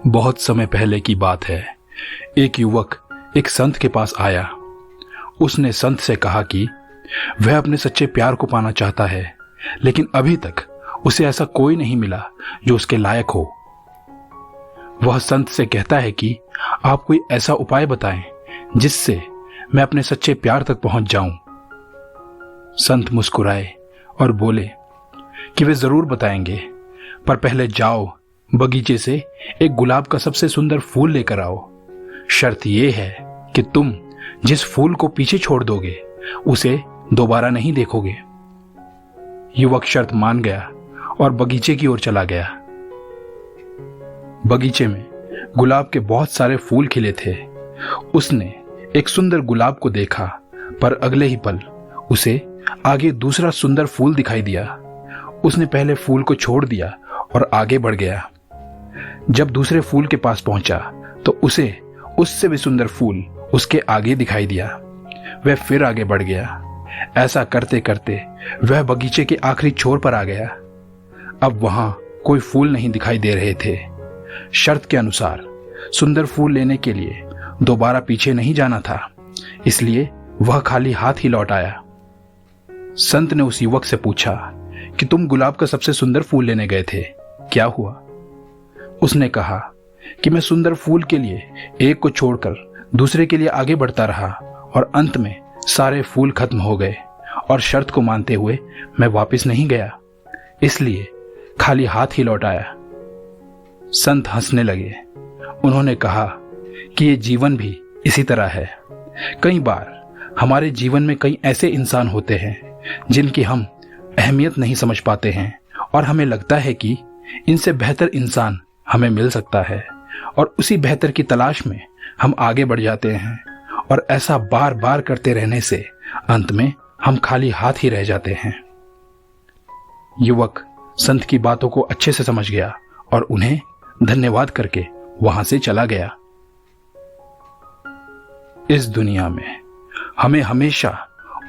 बहुत समय पहले की बात है। एक युवक एक संत के पास आया। उसने संत से कहा कि वह अपने सच्चे प्यार को पाना चाहता है, लेकिन अभी तक उसे ऐसा कोई नहीं मिला जो उसके लायक हो। वह संत से कहता है कि आप कोई ऐसा उपाय बताएं जिससे मैं अपने सच्चे प्यार तक पहुंच जाऊं। संत मुस्कुराए और बोले कि वे जरूर बताएंगे, पर पहले जाओ बगीचे से एक गुलाब का सबसे सुंदर फूल लेकर आओ। शर्त यह है कि तुम जिस फूल को पीछे छोड़ दोगे उसे दोबारा नहीं देखोगे। युवक शर्त मान गया और बगीचे की ओर चला गया। बगीचे में गुलाब के बहुत सारे फूल खिले थे। उसने एक सुंदर गुलाब को देखा, पर अगले ही पल उसे आगे दूसरा सुंदर फूल दिखाई दिया। उसने पहले फूल को छोड़ दिया और आगे बढ़ गया। जब दूसरे फूल के पास पहुंचा तो उसे उससे भी सुंदर फूल उसके आगे दिखाई दिया। वह फिर आगे बढ़ गया। ऐसा करते करते वह बगीचे के आखिरी छोर पर आ गया। अब वहां कोई फूल नहीं दिखाई दे रहे थे। शर्त के अनुसार सुंदर फूल लेने के लिए दोबारा पीछे नहीं जाना था, इसलिए वह खाली हाथ ही लौट आया। संत ने उस युवक से पूछा कि तुम गुलाब का सबसे सुंदर फूल लेने गए थे, क्या हुआ? उसने कहा कि मैं सुंदर फूल के लिए एक को छोड़कर दूसरे के लिए आगे बढ़ता रहा और अंत में सारे फूल खत्म हो गए और शर्त को मानते हुए मैं वापस नहीं गया, इसलिए खाली हाथ ही लौट आया। संत हंसने लगे। उन्होंने कहा कि ये जीवन भी इसी तरह है। कई बार हमारे जीवन में कई ऐसे इंसान होते हैं जिनकी हम अहमियत नहीं समझ पाते हैं और हमें लगता है कि इनसे बेहतर इंसान हमें मिल सकता है, और उसी बेहतर की तलाश में हम आगे बढ़ जाते हैं, और ऐसा बार बार करते रहने से अंत में हम खाली हाथ ही रह जाते हैं। युवक संत की बातों को अच्छे से समझ गया और उन्हें धन्यवाद करके वहां से चला गया। इस दुनिया में हमें हमेशा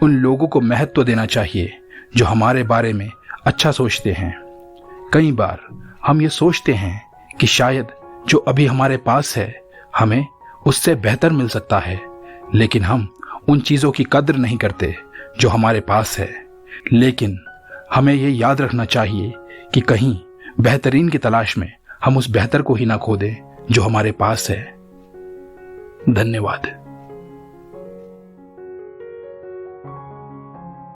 उन लोगों को महत्व देना चाहिए जो हमारे बारे में अच्छा सोचते हैं। कई बार हम ये सोचते हैं कि शायद जो अभी हमारे पास है हमें उससे बेहतर मिल सकता है, लेकिन हम उन चीजों की कद्र नहीं करते जो हमारे पास है। लेकिन हमें ये याद रखना चाहिए कि कहीं बेहतरीन की तलाश में हम उस बेहतर को ही ना खो दें जो हमारे पास है। धन्यवाद।